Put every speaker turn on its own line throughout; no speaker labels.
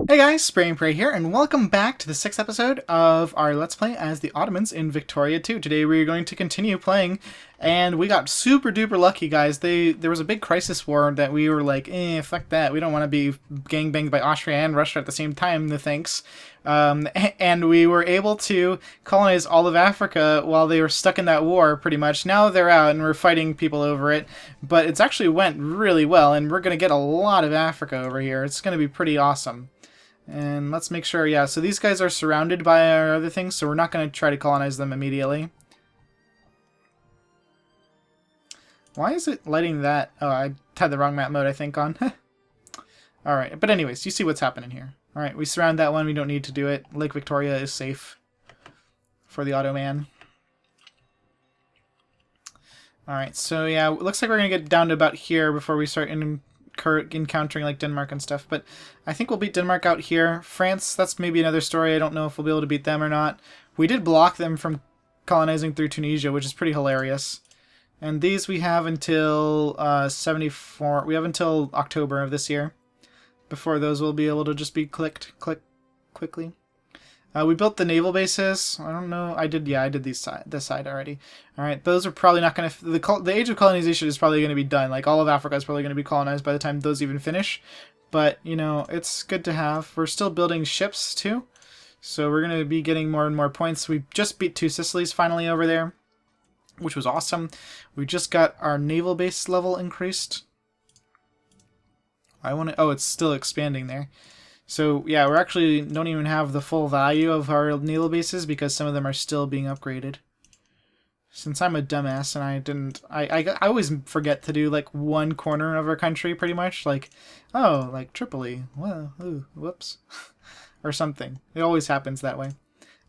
Hey guys, Spray and Pray here, and welcome back to the 6th episode of our Let's Play as the Ottomans in Victoria 2. Today we're going to continue playing, and we got super duper lucky, guys. There was a big crisis war that we were like, fuck that, we don't want to be gangbanged by Austria and Russia at the same time, no thanks. And we were able to colonize all of Africa while they were stuck in that war, pretty much. Now they're out and we're fighting people over it, but it's actually went really well, and we're going to get a lot of Africa over here. It's going to be pretty awesome. And let's make sure, yeah, so these guys are surrounded by our other things, so we're not going to try to colonize them immediately. Why is it letting that... Oh, I had the wrong map mode, I think, on. Alright, but anyways, you see what's happening here. Alright, we surround that one, we don't need to do it. Lake Victoria is safe for the Ottoman. Alright, so yeah, it looks like we're going to get down to about here before we start encountering like Denmark and stuff, but I think we'll beat Denmark out here. France, that's maybe another story. I don't know if we'll be able to beat them or not. We did block them from colonizing through Tunisia, which is pretty hilarious. And these we have until 74. We have until October of this year. Before those will be able to just be clicked quickly. We built the naval bases. I don't know. I did this side already. All right, those are probably not going to... The age of colonization is probably going to be done. Like, all of Africa is probably going to be colonized by the time those even finish. But, you know, it's good to have. We're still building ships, too. So we're going to be getting more and more points. We just beat 2 Sicilies finally over there, which was awesome. We just got our naval base level increased. Oh, it's still expanding there. So, yeah, we actually don't even have the full value of our naval bases because some of them are still being upgraded. Since I'm a dumbass and I always forget to do, like, one corner of our country, pretty much. Like, oh, like Tripoli. Well, ooh, whoops. Or something. It always happens that way.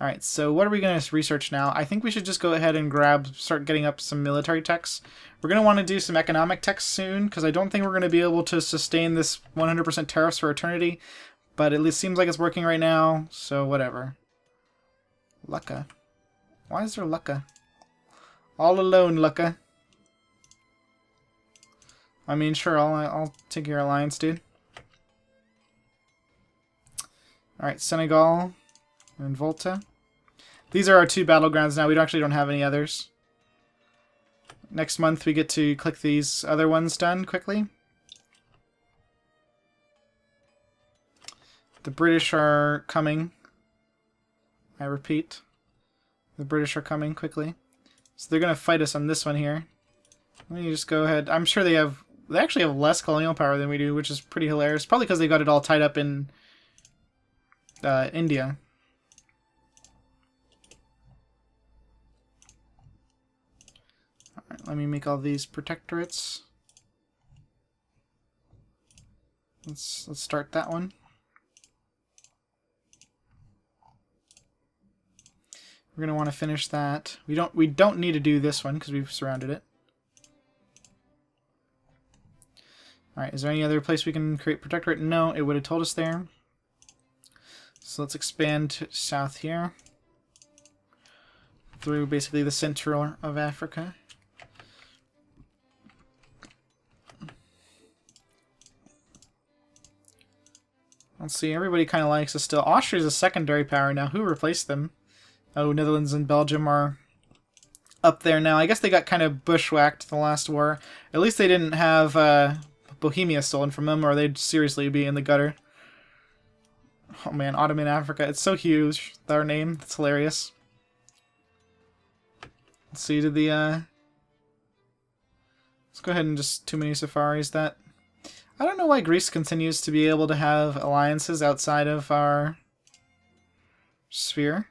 Alright, so what are we going to research now? I think we should just go ahead and start getting up some military techs. We're going to want to do some economic techs soon, because I don't think we're going to be able to sustain this 100% tariffs for eternity. But at least seems like it's working right now, so whatever. Lucca. Why is there Lucca? All alone, Lucca. I mean, sure, I'll take your alliance, dude. Alright, Senegal and Volta. These are our 2 battlegrounds now. We actually don't have any others. Next month we get to click these other ones done quickly. The British are coming. I repeat. The British are coming quickly. So they're going to fight us on this one here. Let me just go ahead. I'm sure they actually have less colonial power than we do, which is pretty hilarious. Probably because they got it all tied up in India. Alright, let me make all these protectorates. Let's start that one. We're going to want to finish that. We don't need to do this one because we've surrounded it. Alright, is there any other place we can create protectorate? No, it would have told us there. So let's expand south here. Through basically the center of Africa. Let's see, everybody kind of likes us still. Austria's a secondary power now. Who replaced them? Oh, Netherlands and Belgium are up there now. I guess they got kind of bushwhacked the last war. At least they didn't have Bohemia stolen from them, or they'd seriously be in the gutter. Oh man, Ottoman Africa. It's so huge, their name. It's hilarious. Let's see, let's go ahead and just too many safaris that. I don't know why Greece continues to be able to have alliances outside of our sphere.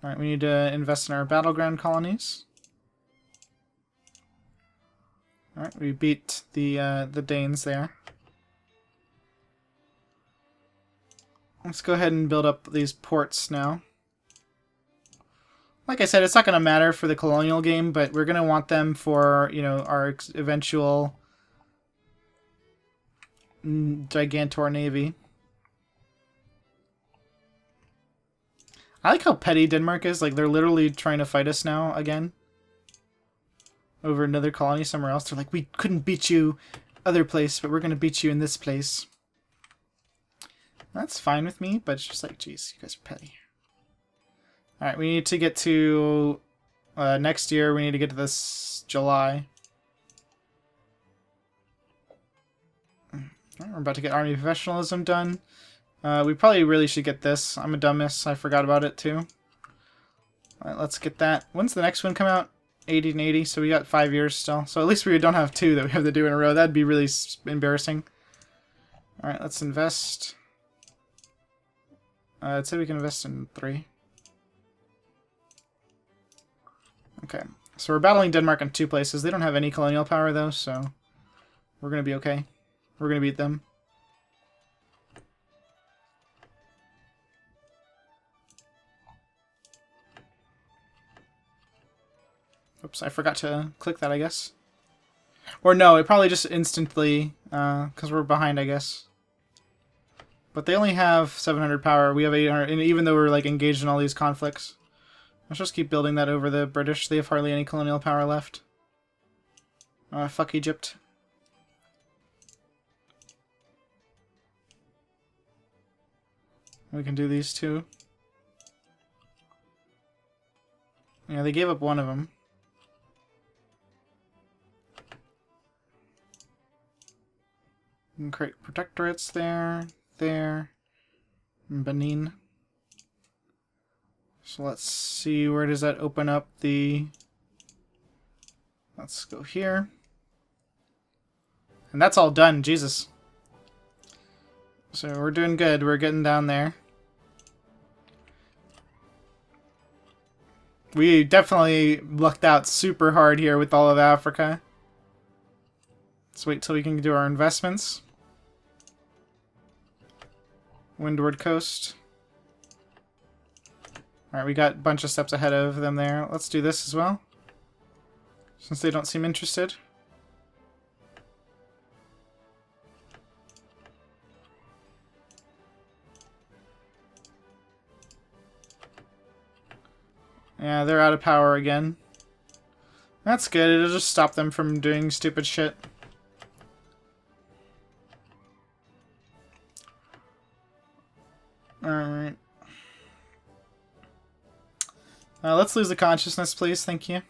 Alright, we need to invest in our battleground colonies. Alright, we beat the Danes there. Let's go ahead and build up these ports now. Like I said, it's not going to matter for the colonial game, but we're going to want them for, you know, our eventual Gigantor Navy. I like how petty Denmark is. Like, they're literally trying to fight us now again. Over another colony somewhere else. They're like, we couldn't beat you other place, but we're going to beat you in this place. That's fine with me, but it's just like, geez, you guys are petty. Alright, we need to get to... next year, we need to get to this July. Right, we're about to get Army Professionalism done. We probably really should get this. I'm a dumbass. I forgot about it, too. Alright, let's get that. When's the next one come out? 80 and 80, so we got 5 years still. So at least we don't have 2 that we have to do in a row. That'd be really embarrassing. Alright, let's invest. I'd say we can invest in 3. Okay, so we're battling Denmark in 2 places. They don't have any colonial power, though, so we're going to be okay. We're going to beat them. Oops, I forgot to click that, I guess. Or no, it probably just instantly, because we're behind, I guess. But they only have 700 power. We have 800, and even though we're like engaged in all these conflicts. Let's just keep building that over the British. They have hardly any colonial power left. Fuck Egypt. We can do these 2. Yeah, they gave up one of them. We can create protectorates there, and Benin. So let's see, where does that open up the... Let's go here. And that's all done, Jesus. So we're doing good, we're getting down there. We definitely lucked out super hard here with all of Africa. Let's wait till we can do our investments. Windward Coast. Alright, we got a bunch of steps ahead of them there. Let's do this as well, since they don't seem interested. Yeah, they're out of power again. That's good, it'll just stop them from doing stupid shit. Alright. Let's lose the consciousness, please. Thank you.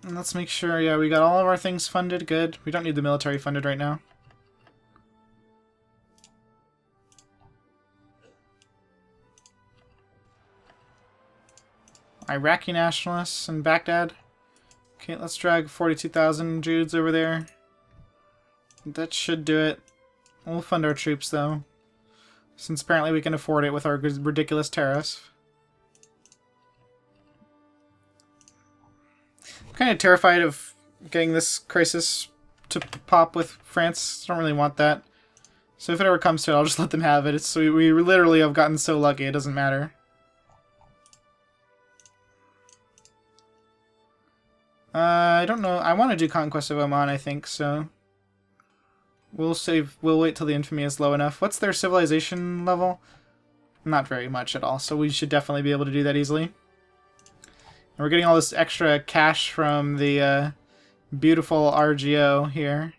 And let's make sure, yeah, we got all of our things funded. Good. We don't need the military funded right now. Iraqi nationalists in Baghdad. Okay, let's drag 42,000 Judes over there. That should do it. We'll fund our troops, though, since apparently we can afford it with our ridiculous tariffs. I'm kind of terrified of getting this crisis to pop with France. I don't really want that. So if it ever comes to it, I'll just let them have it. We literally have gotten so lucky, it doesn't matter. I don't know. I want to do Conquest of Oman, I think, so... We'll wait till the infamy is low enough. What's their civilization level? Not very much at all, so we should definitely be able to do that easily. And we're getting all this extra cash from the beautiful RGO here.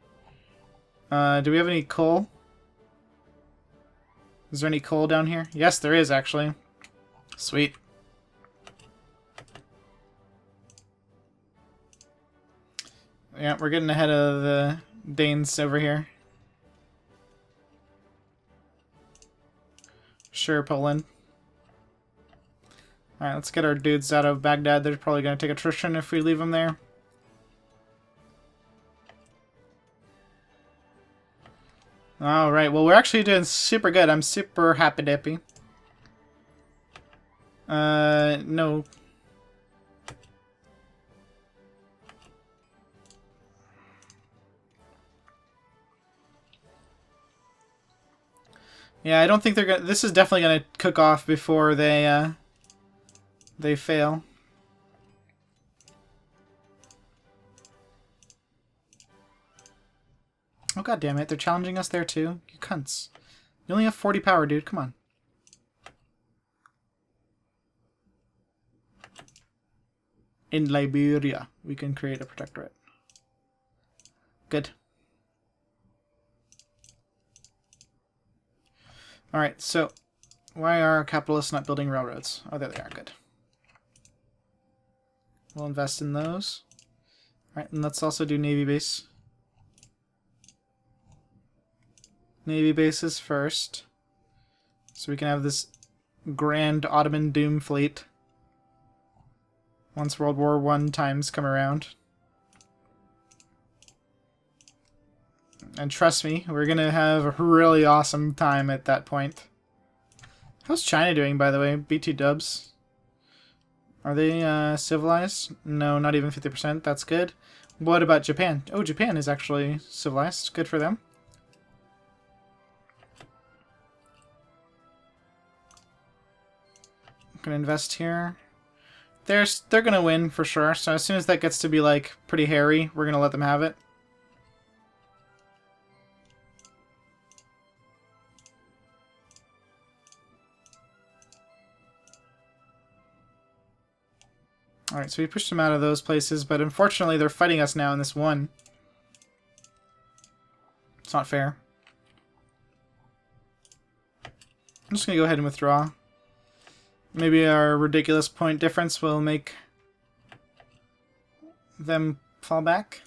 Do we have any coal? Is there any coal down here? Yes, there is, actually. Sweet. Yeah, we're getting ahead of the Danes over here. Sure, Poland. Alright, let's get our dudes out of Baghdad. They're probably going to take attrition if we leave them there. Alright, well, we're actually doing super good. I'm super happy-dippy. No. Yeah, I don't think they're gonna... This is definitely gonna cook off before they fail. Oh, god damn it, they're challenging us there too? You cunts. You only have 40 power, dude. Come on. In Liberia, we can create a protectorate. Good. Alright, so why are capitalists not building railroads? Oh, there they are. Good. We'll invest in those. Alright, and let's also do Navy base. Navy bases first. So we can have this grand Ottoman doom fleet once World War I times come around. And trust me, we're gonna have a really awesome time at that point. How's China doing, by the way? BT dubs. Are they civilized? No, not even 50%. That's good. What about Japan? Oh, Japan is actually civilized. Good for them. I'm gonna invest here. They're gonna win for sure. So as soon as that gets to be like pretty hairy, we're gonna let them have it. Alright, so we pushed them out of those places, but unfortunately they're fighting us now in this one. It's not fair. I'm just going to go ahead and withdraw. Maybe our ridiculous point difference will make them fall back.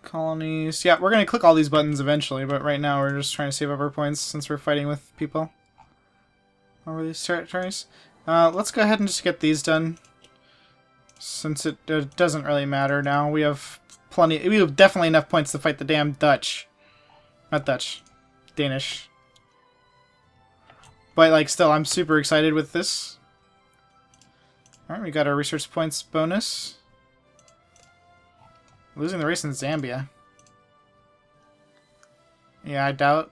Colonies. Yeah, we're going to click all these buttons eventually, but right now we're just trying to save up our points since we're fighting with people over these territories. Let's go ahead and just get these done, since it doesn't really matter now. We have plenty. We have definitely enough points to fight the damn Dutch. Not Dutch. Danish. But, like, still, I'm super excited with this. Alright, we got our research points bonus. Losing the race in Zambia. Yeah, I doubt.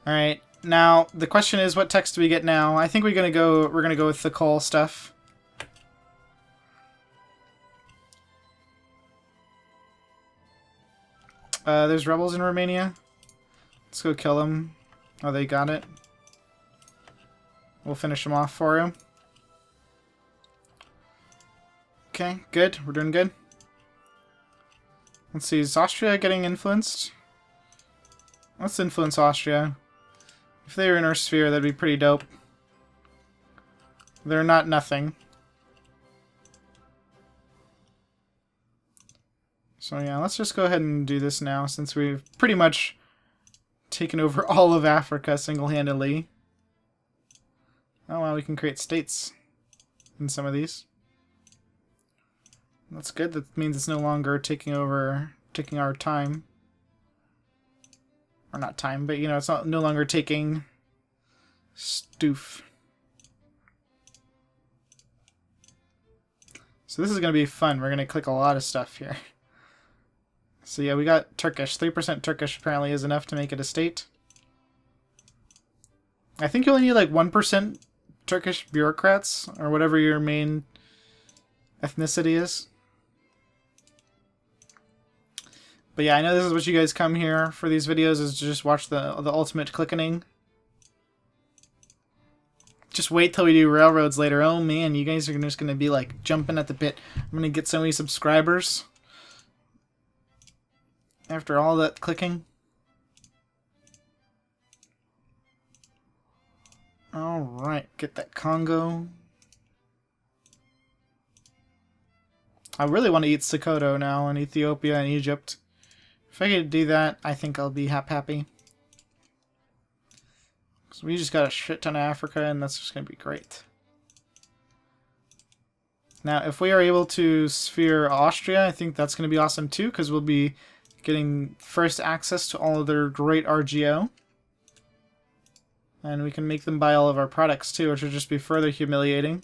Alright, now the question is, what text do we get now? I think we're gonna go with the coal stuff. There's rebels in Romania. Let's go kill them. Oh, they got it. We'll finish them off for him. Okay, good. We're doing good. Let's see, is Austria getting influenced? Let's influence Austria. If they were in our sphere, that'd be pretty dope. They're not nothing. So yeah, let's just go ahead and do this now, since we've pretty much taken over all of Africa single-handedly. Oh well, we can create states in some of these. That's good. That means it's no longer taking our time. Or not time, but you know, it's no longer taking stoof. So this is going to be fun. We're going to click a lot of stuff here. So yeah, we got Turkish. 3% Turkish apparently is enough to make it a state. I think you only need like 1% Turkish bureaucrats, or whatever your main ethnicity is. But yeah, I know this is what you guys come here for these videos, is to just watch the ultimate clickening. Just wait till we do railroads later. Oh man, you guys are just going to be like jumping at the bit. I'm going to get so many subscribers after all that clicking. Alright, get that Congo. I really want to eat Sokoto now in Ethiopia and Egypt. If I could do that, I think I'll be happy. So we just got a shit ton of Africa, and that's just going to be great. Now, if we are able to sphere Austria, I think that's going to be awesome too, because we'll be getting first access to all of their great RGO. And we can make them buy all of our products too, which would just be further humiliating.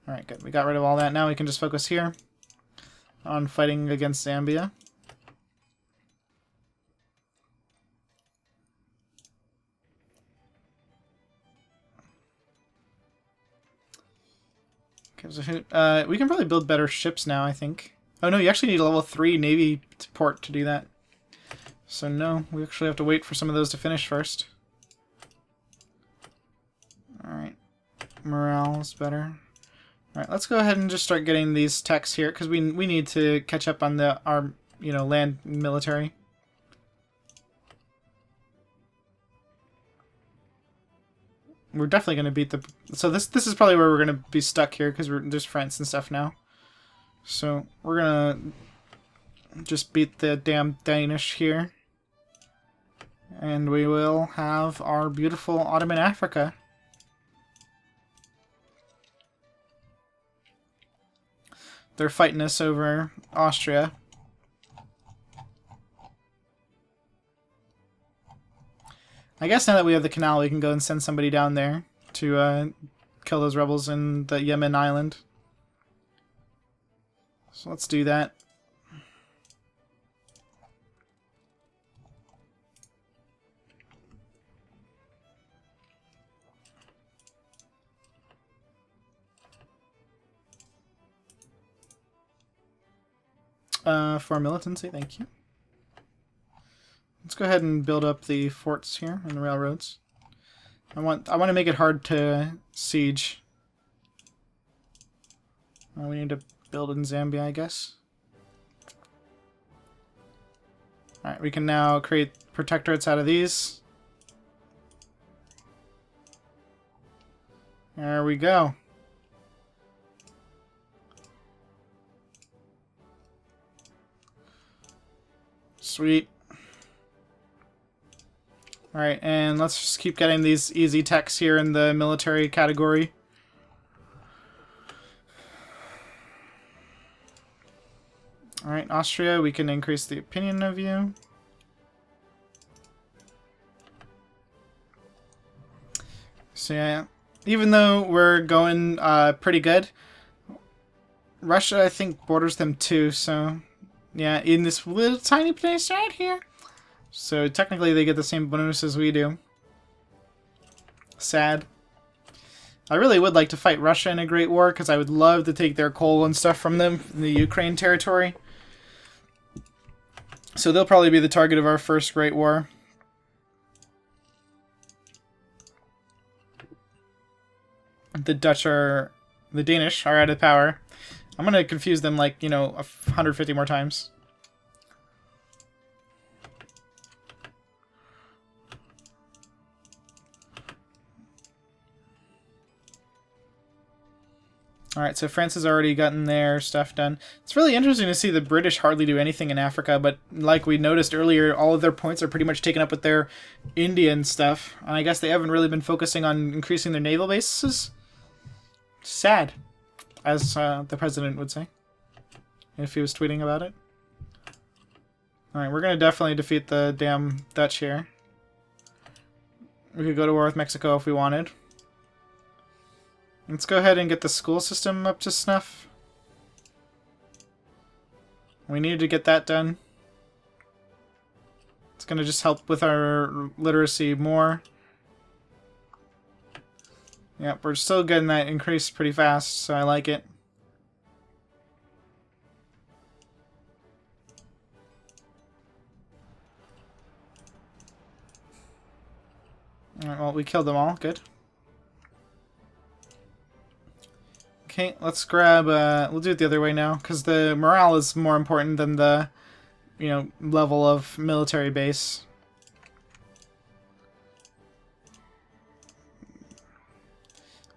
Alright, good. We got rid of all that. Now we can just focus here on fighting against Zambia. Gives a hoot. We can probably build better ships now, I think. Oh no, you actually need a level 3 Navy port to do that. So no, we actually have to wait for some of those to finish first. Alright. Morale is better. Alright, let's go ahead and just start getting these techs here, because we need to catch up on our land military. We're definitely going to beat the... So this is probably where we're going to be stuck here, because there's France and stuff now. So we're going to just beat the damn Danish here. And we will have our beautiful Ottoman Africa. They're fighting us over Austria. I guess now that we have the canal, we can go and send somebody down there to kill those rebels in the Yemen island. So let's do that. For militancy, thank you. Let's go ahead and build up the forts here and the railroads. I want to make it hard to siege. We need to build in Zambia, I guess. Alright, we can now create protectorates out of these. There we go. Sweet. Alright, and let's just keep getting these easy techs here in the military category. Alright, Austria, we can increase the opinion of you. So yeah, even though we're going pretty good, Russia, I think, borders them too, so... Yeah, in this little tiny place right here. So technically they get the same bonus as we do. Sad. I really would like to fight Russia in a Great War, because I would love to take their coal and stuff from them in the Ukraine territory. So they'll probably be the target of our first Great War. The Danish are out of power. I'm gonna confuse them like, 150 more times. Alright, so France has already gotten their stuff done. It's really interesting to see the British hardly do anything in Africa, but like we noticed earlier, all of their points are pretty much taken up with their Indian stuff. And I guess they haven't really been focusing on increasing their naval bases. Sad, as the president would say, if he was tweeting about it. Alright, we're going to definitely defeat the damn Dutch here. We could go to war with Mexico if we wanted. Let's go ahead and get the school system up to snuff. We need to get that done. It's going to just help with our literacy more. Yep, we're still getting that increase pretty fast, so I like it. Alright, well, we killed them all. Good. Okay, let's grab, we'll do it the other way now, because the morale is more important than the, level of military base.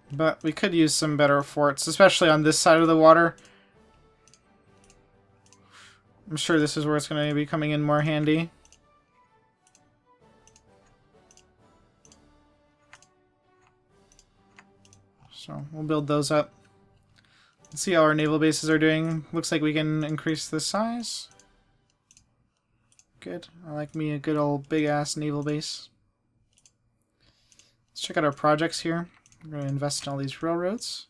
But we could use some better forts, especially on this side of the water. I'm sure this is where it's going to be coming in more handy. So we'll build those up. Let's see how our naval bases are doing. Looks like we can increase the size. Good. I like me a good old big-ass naval base. Let's check out our projects here. We're going to invest in all these railroads.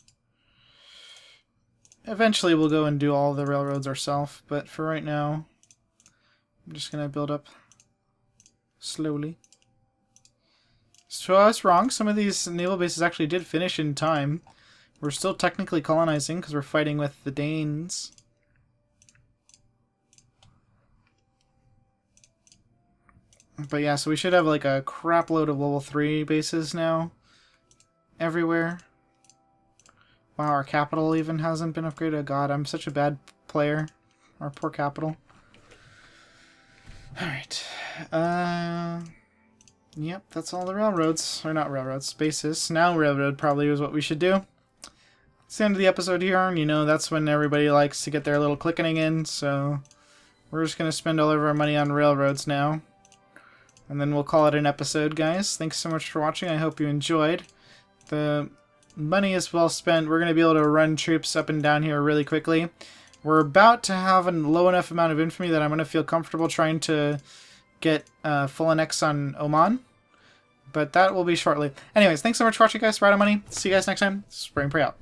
Eventually we'll go and do all the railroads ourselves, but for right now, I'm just going to build up slowly. So I was wrong. Some of these naval bases actually did finish in time. We're still technically colonizing because we're fighting with the Danes. But yeah, so we should have like a crap load of level 3 bases now. Everywhere. Wow, our capital even hasn't been upgraded. Oh god, I'm such a bad player. Our poor capital. Alright. Yep, that's all the railroads. Or not railroads, bases. Now railroad probably is what we should do. It's the end of the episode here, and you know, that's when everybody likes to get their little clicking in, so we're just going to spend all of our money on railroads now. And then we'll call it an episode, guys. Thanks so much for watching. I hope you enjoyed. The money is well spent. We're going to be able to run troops up and down here really quickly. We're about to have a low enough amount of infantry that I'm going to feel comfortable trying to get full annex on Oman. But that will be shortly. Anyways, thanks so much for watching, guys. We're out of money. See you guys next time. Spray and pray out.